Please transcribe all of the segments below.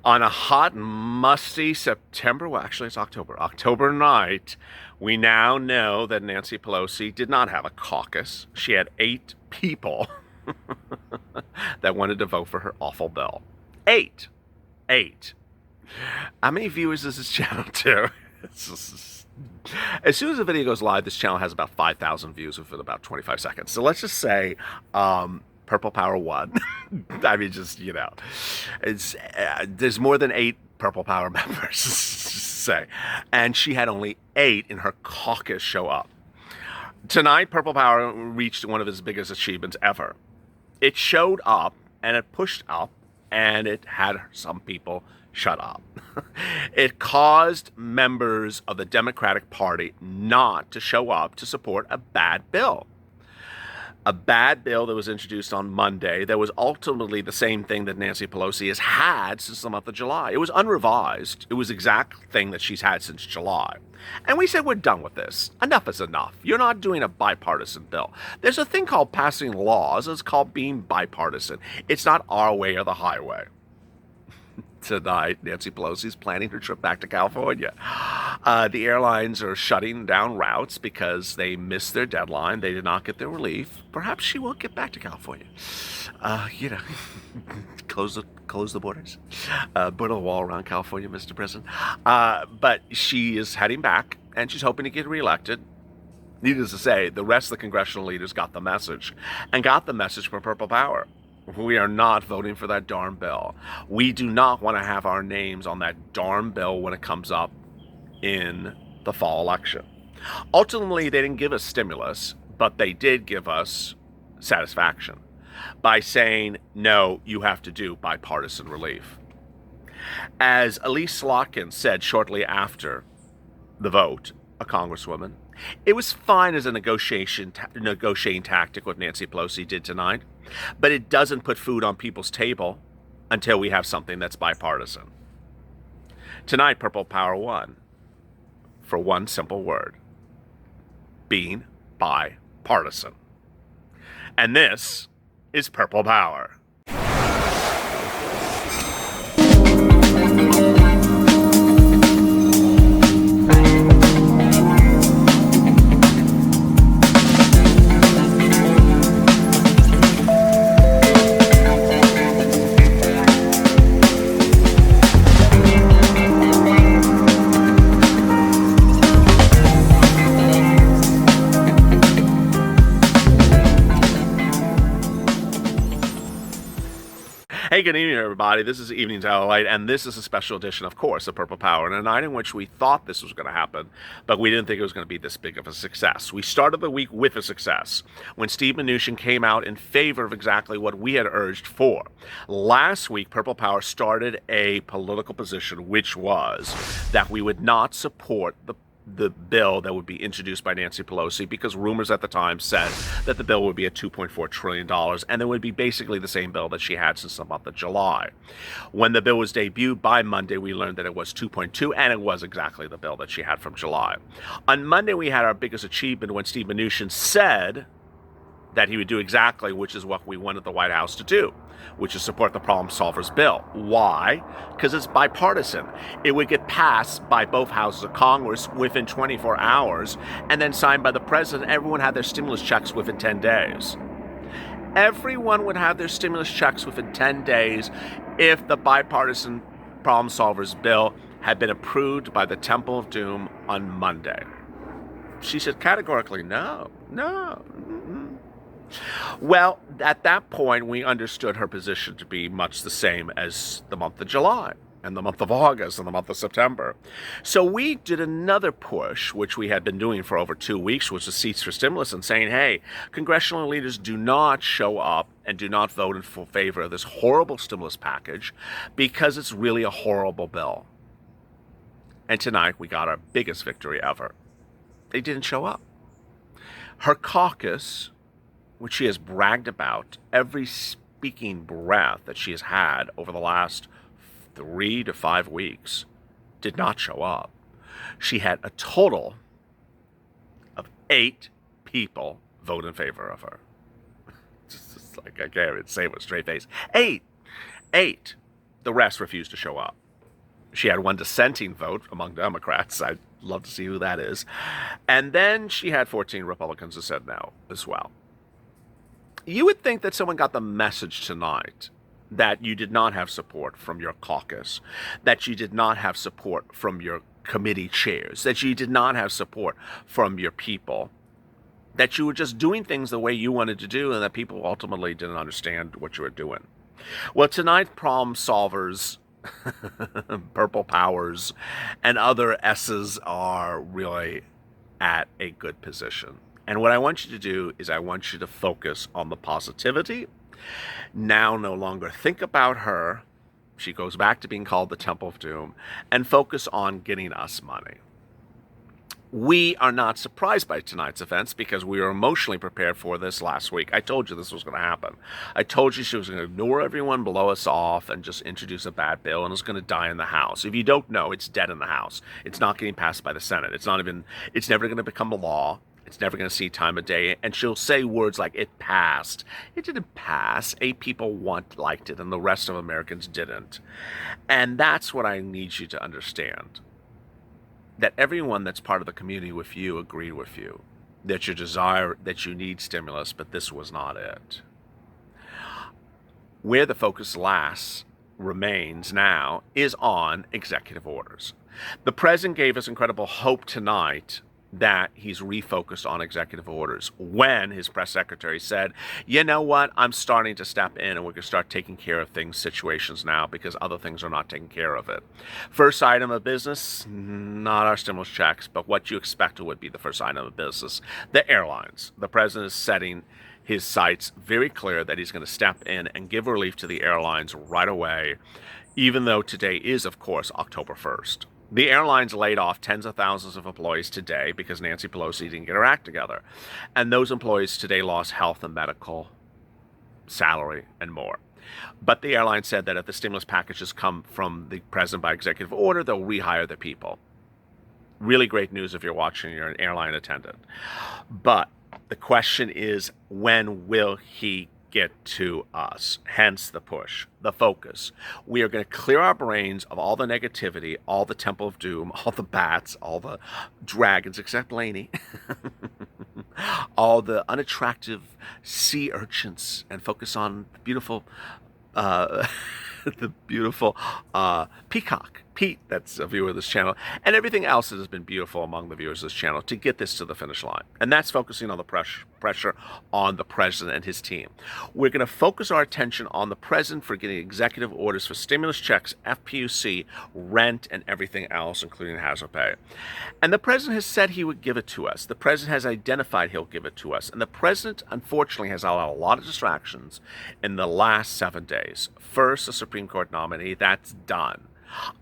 On a hot, musty September, well, actually it's October night, we now know that Nancy Pelosi did not have a caucus. She had 8 people that wanted to vote for her awful bill. 8. 8. How many viewers does this channel do? As soon as the video goes live, this channel has about 5,000 views within about 25 seconds. So let's just say Purple Power won. I mean, just, it's there's more than 8 Purple Power members, say. And she had only 8 in her caucus show up. Tonight, Purple Power reached one of its biggest achievements ever. It showed up, and it pushed up, and it had some people shut up. It caused members of the Democratic Party not to show up to support a bad bill. A bad bill that was introduced on Monday that was ultimately the same thing that Nancy Pelosi has had since the month of July. It was unrevised. It was the exact thing that she's had since July. And we said, we're done with this. Enough is enough. You're not doing a bipartisan bill. There's a thing called passing laws. It's called being bipartisan. It's not our way or the highway. Tonight, Nancy Pelosi is planning her trip back to California. The airlines are shutting down routes because they missed their deadline. They did not get their relief. Perhaps she won't get back to California. Close the borders. Put a wall around California, Mr. President. But she is heading back, and she's hoping to get reelected. Needless to say, the rest of the congressional leaders got the message, and got the message from Purple Power. We are not voting for that darn bill. We do not want to have our names on that darn bill when it comes up in the fall election. Ultimately, they didn't give us stimulus, but they did give us satisfaction by saying, no, you have to do bipartisan relief. As Elise Slotkin said shortly after the vote, a congresswoman, it was fine as a negotiating tactic what Nancy Pelosi did tonight, but it doesn't put food on people's table until we have something that's bipartisan. Tonight, Purple Power won for one simple word: being bipartisan. And this is Purple Power. Hey, good evening, everybody. This is Evening's LALATE, and this is a special edition, of course, of Purple Power, and a night in which we thought this was going to happen, but we didn't think it was going to be this big of a success. We started the week with a success when Steve Mnuchin came out in favor of exactly what we had urged for. Last week, Purple Power started a political position, which was that we would not support the bill that would be introduced by Nancy Pelosi, because rumors at the time said that the bill would be at $2.4 trillion, and it would be basically the same bill that she had since the month of July. When the bill was debuted by Monday, we learned that it was 2.2, and it was exactly the bill that she had from July. On Monday, we had our biggest achievement when Steve Mnuchin said that he would do exactly, which is what we wanted the White House to do, which is support the Problem Solvers bill. Why? Because it's bipartisan. It would get passed by both houses of Congress within 24 hours and then signed by the president. Everyone had their stimulus checks within 10 days. Everyone would have their stimulus checks within 10 days if the bipartisan Problem Solvers bill had been approved by the Temple of Doom on Monday. She said categorically, no. Well, at that point, we understood her position to be much the same as the month of July and the month of August and the month of September. So we did another push, which we had been doing for over 2 weeks, which was Seats for Stimulus, and saying, hey, congressional leaders do not show up and do not vote in full favor of this horrible stimulus package because it's really a horrible bill. And tonight, we got our biggest victory ever. They didn't show up. Her caucus, which she has bragged about every speaking breath that she has had over the last 3 to 5 weeks, did not show up. She had a total of 8 people vote in favor of her. Just like I can't even say it with a straight face. 8. The rest refused to show up. She had one dissenting vote among Democrats. I'd love to see who that is. And then she had 14 Republicans who said no as well. You would think that someone got the message tonight that you did not have support from your caucus, that you did not have support from your committee chairs, that you did not have support from your people, that you were just doing things the way you wanted to do, and that people ultimately didn't understand what you were doing. Well, tonight, problem solvers, purple powers, and other S's are really at a good position. And what I want you to do is I want you to focus on the positivity. Now no longer think about her. She goes back to being called the Temple of Doom, and focus on getting us money. We are not surprised by tonight's events because we were emotionally prepared for this last week. I told you this was going to happen. I told you she was going to ignore everyone, blow us off, and just introduce a bad bill, and it's going to die in the House. If you don't know, it's dead in the House. It's not getting passed by the Senate. It's never going to become a law. It's never going to see time of day. And she'll say words like, it passed. It didn't pass. 8 people liked it, and the rest of Americans didn't. And that's what I need you to understand. That everyone that's part of the community with you agreed with you. That that you need stimulus, but this was not it. Where the focus remains now is on executive orders. The president gave us incredible hope tonight that he's refocused on executive orders when his press secretary said, you know what, I'm starting to step in and we're going to start taking care of situations now because other things are not taking care of it. First item of business, not our stimulus checks, but what you expected would be the first item of business, the airlines. The president is setting his sights very clear that he's going to step in and give relief to the airlines right away, even though today is, of course, October 1st. The airlines laid off tens of thousands of employees today because Nancy Pelosi didn't get her act together. And those employees today lost health and medical, salary, and more. But the airline said that if the stimulus packages come from the president by executive order, they'll rehire the people. Really great news if you're watching, you're an airline attendant. But the question is, when will he get to us? Hence the push, the focus. We are going to clear our brains of all the negativity, all the Temple of Doom, all the bats, all the dragons, except Lainey, all the unattractive sea urchins, and focus on the beautiful, peacock, Pete, that's a viewer of this channel, and everything else that has been beautiful among the viewers of this channel to get this to the finish line. And that's focusing on the pressure on the president and his team. We're going to focus our attention on the president for getting executive orders for stimulus checks, FPUC, rent, and everything else, including hazard pay. And the president has said he would give it to us. The president has identified he'll give it to us. And the president, unfortunately, has allowed a lot of distractions in the last 7 days. First, the Supreme Court nominee, that's done.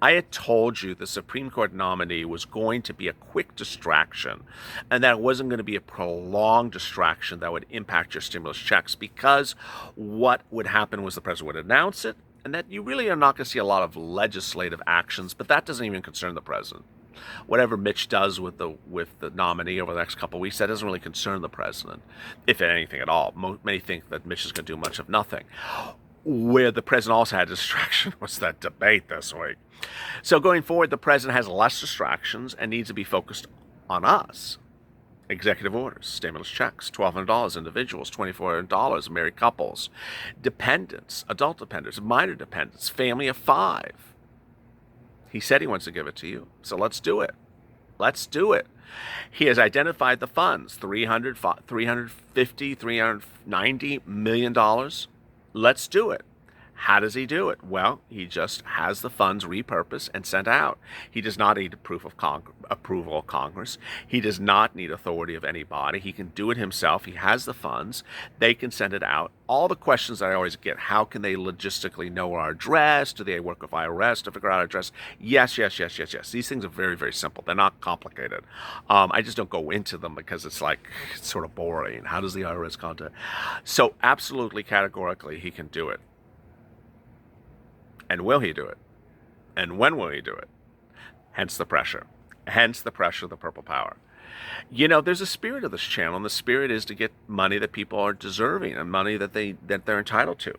I had told you the Supreme Court nominee was going to be a quick distraction and that it wasn't going to be a prolonged distraction that would impact your stimulus checks, because what would happen was the president would announce it and that you really are not going to see a lot of legislative actions, but that doesn't even concern the president. Whatever Mitch does with the nominee over the next couple of weeks, that doesn't really concern the president, if anything at all. Many think that Mitch is going to do much of nothing. Where the president also had a distraction was that debate this week. So going forward, the president has less distractions and needs to be focused on us. Executive orders, stimulus checks, $1,200 individuals, $2,400 married couples, dependents, adult dependents, minor dependents, family of 5. He said he wants to give it to you, so let's do it. Let's do it. He has identified the funds, $350, $390 million. Let's do it. How does he do it? Well, he just has the funds repurposed and sent out. He does not need approval of Congress. He does not need authority of anybody. He can do it himself. He has the funds. They can send it out. All the questions that I always get, how can they logistically know our address? Do they work with IRS to figure out our address? Yes. These things are very, very simple. They're not complicated. I just don't go into them because it's sort of boring. How does the IRS contact? So absolutely, categorically, he can do it. And will he do it? And when will he do it? Hence the pressure. Hence the pressure of the purple power. There's a spirit of this channel, and the spirit is to get money that people are deserving and money that they're entitled to.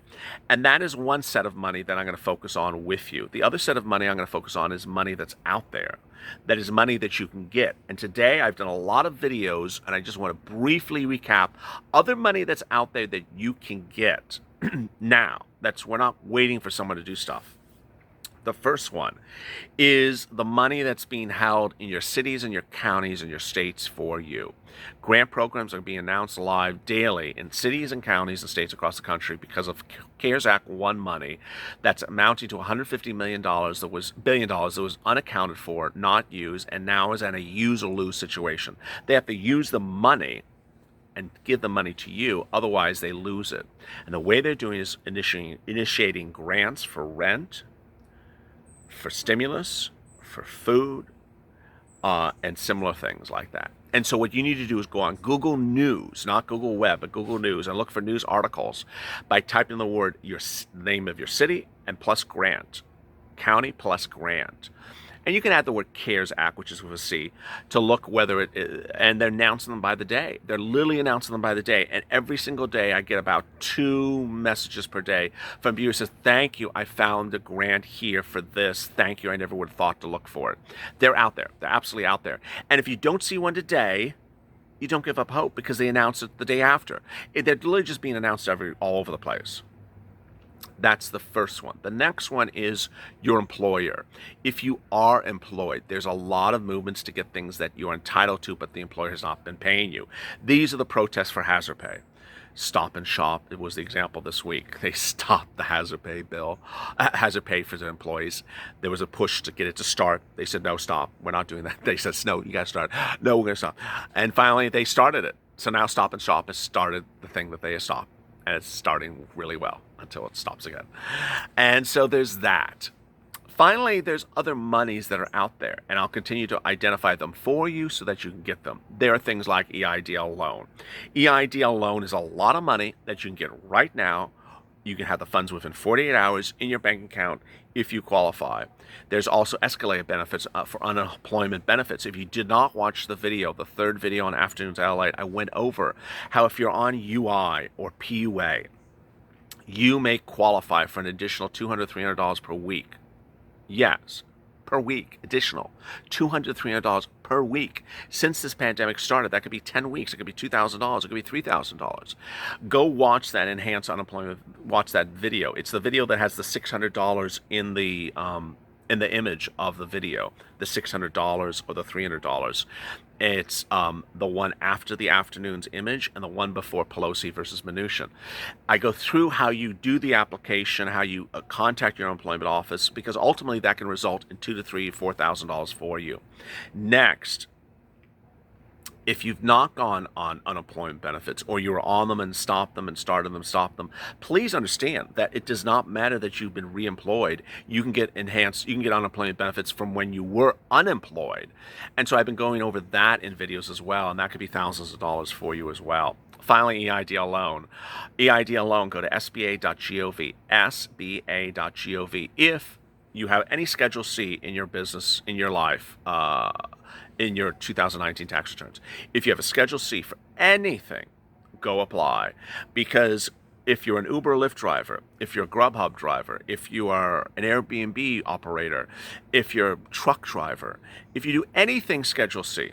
And that is one set of money that I'm going to focus on with you. The other set of money I'm going to focus on is money that's out there. That is money that you can get. And today I've done a lot of videos, and I just want to briefly recap other money that's out there that you can get now. We're not waiting for someone to do stuff. The first one is the money that's being held in your cities and your counties and your states for you. Grant programs are being announced live daily in cities and counties and states across the country because of CARES Act 1 money that's amounting to $150 million billion that was unaccounted for, not used, and now is in a use or lose situation. They have to use the money and give the money to you, otherwise they lose it. And the way they're doing is initiating grants for rent, for stimulus, for food, and similar things like that. And so what you need to do is go on Google News, not Google Web, but Google News, and look for news articles by typing the word name of your city and plus grant, county plus grant. And you can add the word CARES Act, which is with a C, to look whether and they're announcing them by the day. They're literally announcing them by the day. And every single day I get about 2 messages per day from viewers who says, thank you, I found a grant here for this. Thank you, I never would have thought to look for it. They're out there. They're absolutely out there. And if you don't see one today, you don't give up hope because they announce it the day after. They're literally just being announced all over the place. That's the first one. The next one is your employer. If you are employed, there's a lot of movements to get things that you're entitled to, but the employer has not been paying you. These are the protests for hazard pay. Stop and Shop, it was the example this week. They stopped the hazard pay hazard pay for their employees. There was a push to get it to start. They said, no, stop. We're not doing that. They said, no, you got to start. No, we're going to stop. And finally, they started it. So now Stop and Shop has started the thing that they have stopped. And it's starting really well until it stops again. And so there's that. Finally, there's other monies that are out there, and I'll continue to identify them for you so that you can get them. There are things like EIDL loan. EIDL loan is a lot of money that you can get right now. You can have the funds within 48 hours in your bank account if you qualify. There's also escalated benefits for unemployment benefits. If you did not watch the video, the third video on Afternoons at LALATE, I went over how if you're on UI or PUA, you may qualify for an additional $200, $300 per week. Yes, per week, additional $200, $300 per week. Since this pandemic started, that could be 10 weeks, it could be $2,000, it could be $3,000. Go watch that enhanced unemployment, watch that video. It's the video that has the $600 in the image of the video, the $600 or the $300. It's the one after the Afternoons image and the one before Pelosi versus Mnuchin. I go through how you do the application, how you contact your employment office, because ultimately that can result in $2,000 to $3,000, $4,000 for you. Next, if you've not gone on unemployment benefits, or you were on them and stopped them and started them, stopped them, please understand that it does not matter that you've been reemployed. You can get unemployment benefits from when you were unemployed. And so I've been going over that in videos as well, and that could be thousands of dollars for you as well. Finally, EIDL loan. EIDL loan, go to sba.gov, sba.gov. If you have any Schedule C in your business, in your life, in your 2019 tax returns. If you have a Schedule C for anything, go apply. Because if you're an Uber or Lyft driver, if you're a Grubhub driver, if you are an Airbnb operator, if you're a truck driver, if you do anything Schedule C,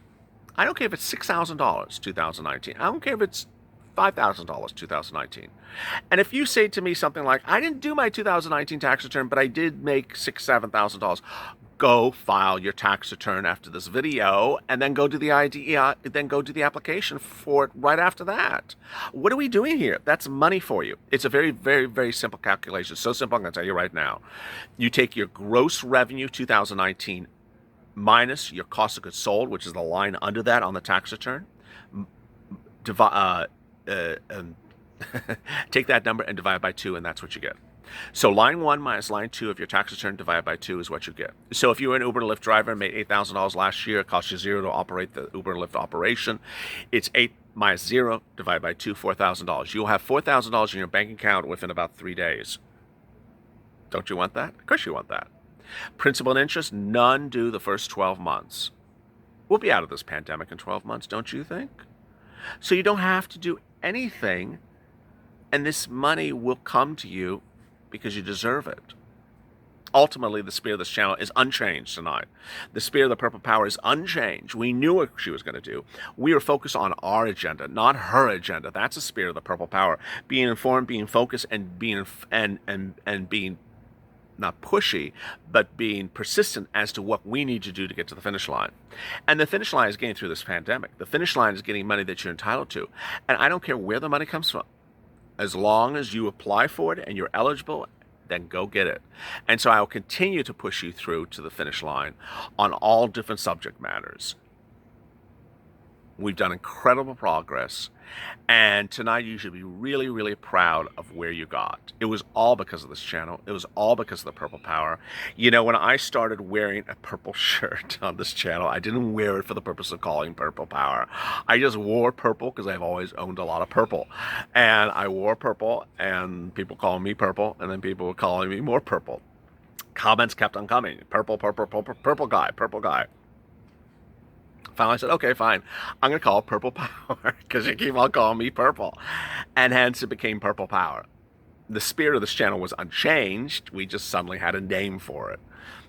I don't care if it's $6,000 2019. I don't care if it's $5,000 2019. And if you say to me something like, I didn't do my 2019 tax return, but I did make $6,000, $7,000, go file your tax return after this video, and then go do the then go do the application for it right after that. What are we doing here? That's money for you. It's a very, very, very simple calculation. So simple, I'm going to tell you right now. You take your gross revenue 2019 minus your cost of goods sold, which is the line under that on the tax return. Take that number and divide by 2, and that's what you get. So line 1 minus line 2 of your tax return divided by 2 is what you get. So if you were an Uber Lyft driver and made $8,000 last year, it cost you $0 to operate the Uber Lyft operation. It's 8 minus 0 divided by 2, $4,000. You'll have $4,000 in your bank account within about 3 days. Don't you want that? Of course you want that. Principal and interest, none due the first 12 months. We'll be out of this pandemic in 12 months, don't you think? So you don't have to do anything, and this money will come to you because you deserve it. Ultimately, the spirit of this channel is unchanged tonight. The spirit of the Purple Power is unchanged. We knew what she was going to do. We are focused on our agenda, not her agenda. That's the spirit of the Purple Power. Being informed, being focused, and being not pushy, but being persistent as to what we need to do to get to the finish line. And the finish line is getting through this pandemic. The finish line is getting money that you're entitled to. And I don't care where the money comes from. As long as you apply for it and you're eligible, then go get it. And so I will continue to push you through to the finish line on all different subject matters. We've done incredible progress, and tonight you should be really, really proud of where you got. It was all because of this channel. It was all because of the Purple Power. You know, when I started wearing a purple shirt on this channel, I didn't wear it for the purpose of calling Purple Power. I just wore purple because I've always owned a lot of purple. And I wore purple, and people called me purple, and then people were calling me more purple. Comments kept on coming. Purple, purple, purple, purple guy, purple guy. Finally, I said, okay, fine. I'm going to call it Purple Power because you keep on calling me Purple. And hence it became Purple Power. The spirit of this channel was unchanged. We just suddenly had a name for it.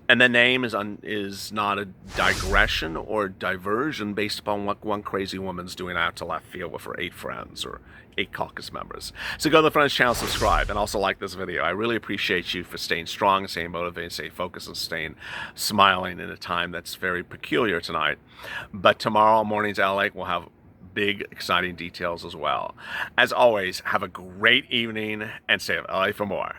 And the name is not a digression or diversion based upon what one crazy woman's doing out to left field with her 8 friends or 8 caucus members. So go to the Friends channel, subscribe, and also like this video. I really appreciate you for staying strong, staying motivated, staying focused, and staying smiling in a time that's very peculiar tonight. But tomorrow morning's LALATE will have big, exciting details as well. As always, have a great evening and stay LA for more.